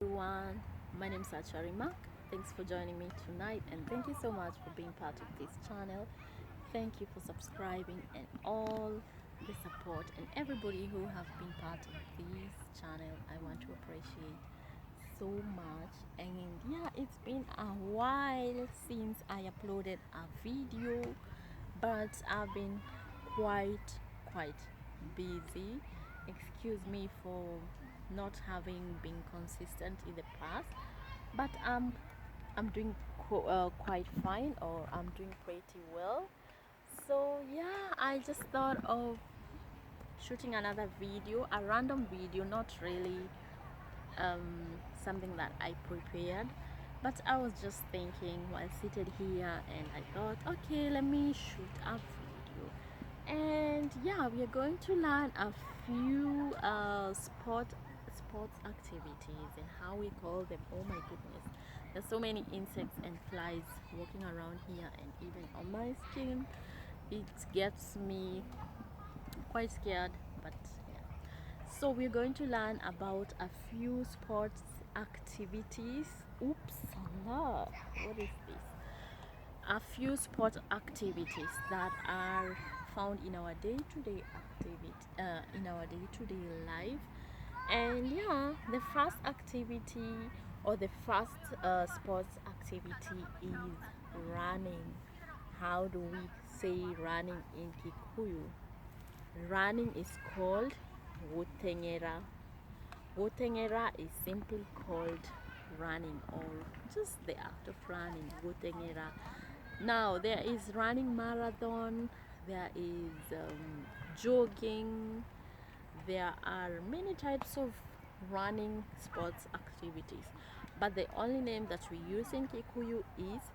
Everyone, my name is Acharima. Thanks for joining me tonight, and thank you so much for being part of this channel. Thank you for subscribing and all the support, and everybody who have been part of this channel. I want to appreciate so much. And yeah, it's been a while since I uploaded a video, but I've been quite busy. Excuse me for not having been consistent in the past, but I'm doing quite fine, or I'm doing pretty well. So yeah, I just thought of shooting another video, a random video, not really something that I prepared, but I was just thinking while seated here, and I thought, okay, let me shoot a video. And yeah, we are going to learn a few sports activities and how we call them. Oh my goodness, there's so many insects and flies walking around here, and even on my skin it gets me quite scared. But yeah, so we're going to learn about a few sports activities. Oops, Allah, what is this? A few sport activities that are found in our day-to-day activity, in our day-to-day life. And yeah, the first activity, or the first sports activity, is running. How do we say running in Kikuyu? Running is called wotengera. Wotengera is simply called running, or just the act of running, wotengera. Now there is running marathon, there is jogging, there are many types of running sports activities, but the only name that we use in Kikuyu is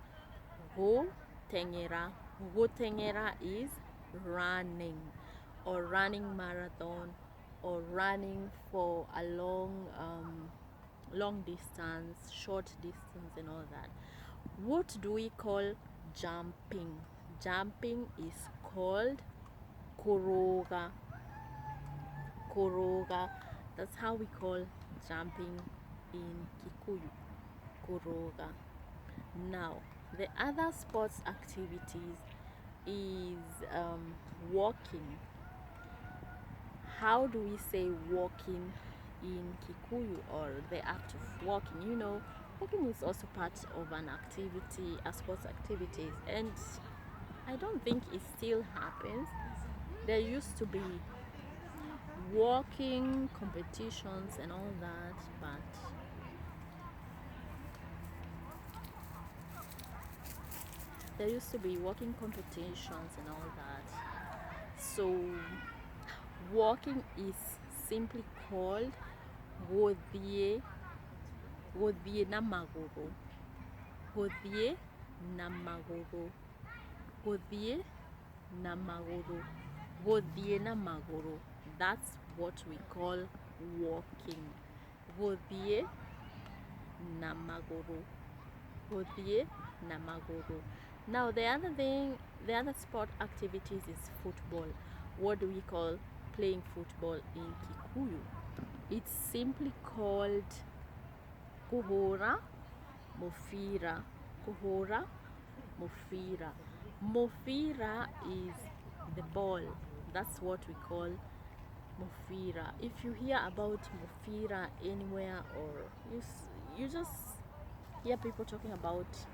go tengera. Go tengera is running, or running marathon, or running for a long distance, short distance, and all that. What do we call jumping? Jumping is called koroga. Koroga. That's how we call jumping in Kikuyu. Koroga. Now, the other sports activities is walking. How do we say walking in Kikuyu, or the act of walking? Walking is also part of an activity, a sports activities, and I don't think it still happens. There used to be walking competitions and all that, but there used to be walking competitions and all that. So walking is simply called godie, godie na maguru, godie na maguru, godie na maguru, godie na maguru. That's what we call walking. Godie na maguru, godie na maguru. Now the other sport activities is football. What do we call playing football in Kikuyu? It's simply called kuhora mofira. Kuhora mofira. Mofira is the ball. That's what we call mofira. If you hear about mofira anywhere, or you just hear people talking about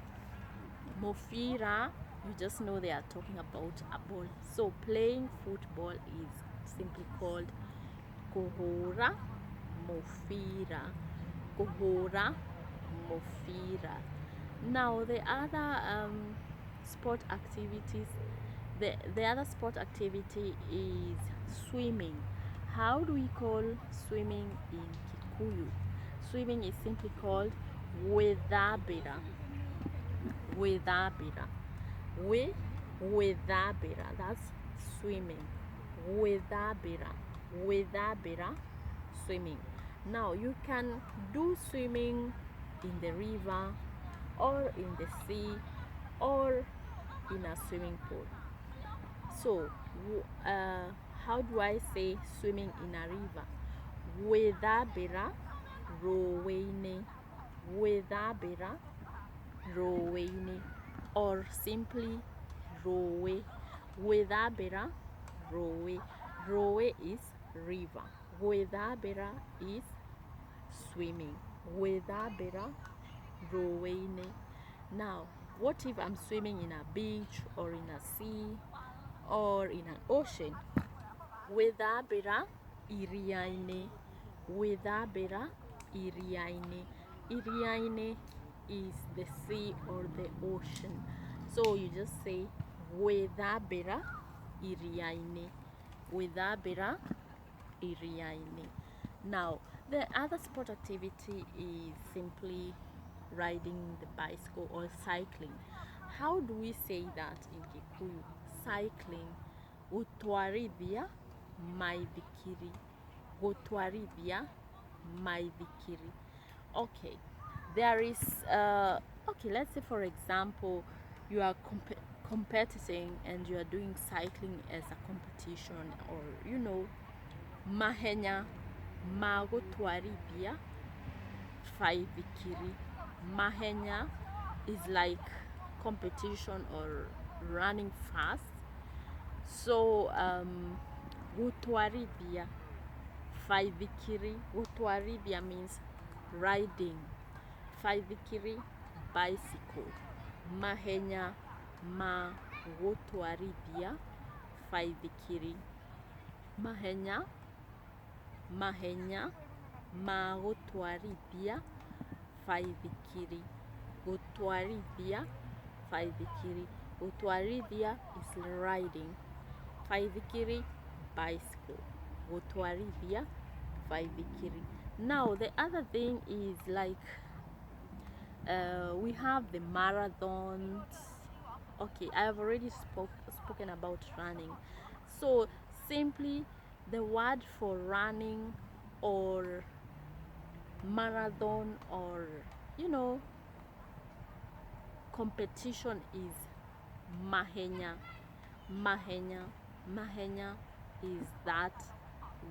mofira, you just know they are talking about a ball. So playing football is simply called kohora mofira. Kohora mofira. Now the other sport activities, the other sport activity is swimming. How do we call swimming in Kikuyu? Swimming is simply called wedabira. Wedabira. Wedabira. That's swimming. Wedabira. Wedabira. Swimming. Now you can do swimming in the river, or in the sea, or in a swimming pool. So how do I say swimming in a river? Wedabira. roweine, withabira, roweine, or simply rowe, withabira, rowe. Rowe is river, withabira is swimming, withabira, roweine. Now, what if I'm swimming in a beach or in a sea or in an ocean? Withabira, iriaine, withabira, iriaine. Iriaine is the sea or the ocean. So you just say withabira, iriaine, withabira, iriaine. Now, the other sport activity is simply riding the bicycle or cycling. How do we say that in Kikuyu? Cycling. Gutwarithia maithikiri. Gutwarithia maithikiri. Okay, there is okay, let's say for example you are competing and you are doing cycling as a competition, or mahenya ma gutwarithia baithikiri. Mahenya is like competition or running fast. So gutwarithia baithikiri, gutwarithia means riding, baithikiri bicycle. Mahenya ma gutwarithia baithikiri. Mahenya ma gutwarithia baithikiri. Gutwarithia baithikiri. Gutwarithia is riding, baithikiri bicycle. Gutwarithia baithikiri. Now the other thing is like we have the marathons. Okay, I have already spoken about running. So simply the word for running or marathon or competition is mahenya. Mahenya is that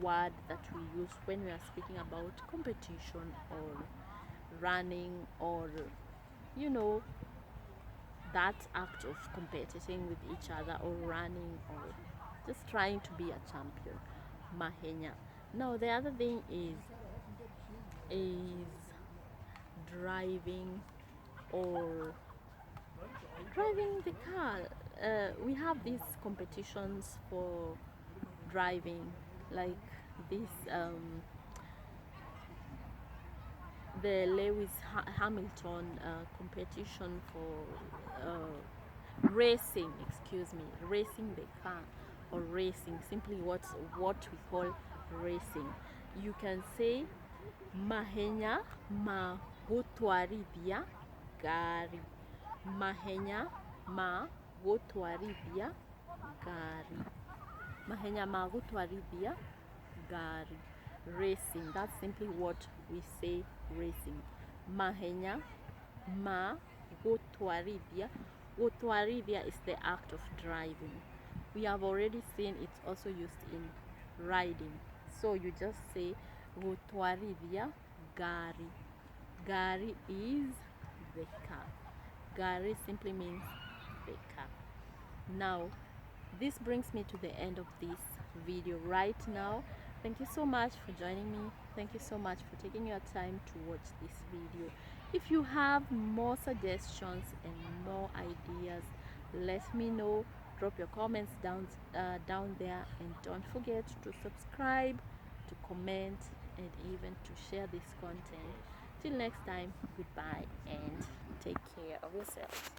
word that we use when we are speaking about competition or running, or that act of competing with each other or running or just trying to be a champion. Mahenya. Now the other thing is driving or driving the car. We have these competitions for driving, like this the Lewis Hamilton competition for racing, racing the car, or racing, simply what we call racing. You can say mahenya ma gutwarithia gari. Mahenya ma gutwarithia gari. Mahenya ma gutwarithia gari. Racing, that's simply what we say, racing. Mahenya ma gutwarithia. Gutwarithia is the act of driving. We have already seen it's also used in riding. So you just say gutwarithia gari. Gari is the car. Gari simply means the car. Now this brings me to the end of this video right now. Thank you so much for joining me. Thank you so much for taking your time to watch this video. If you have more suggestions and more ideas, let me know. Drop your comments down there, and don't forget to subscribe, to comment, and even to share this content. Till next time, goodbye and take care of yourself.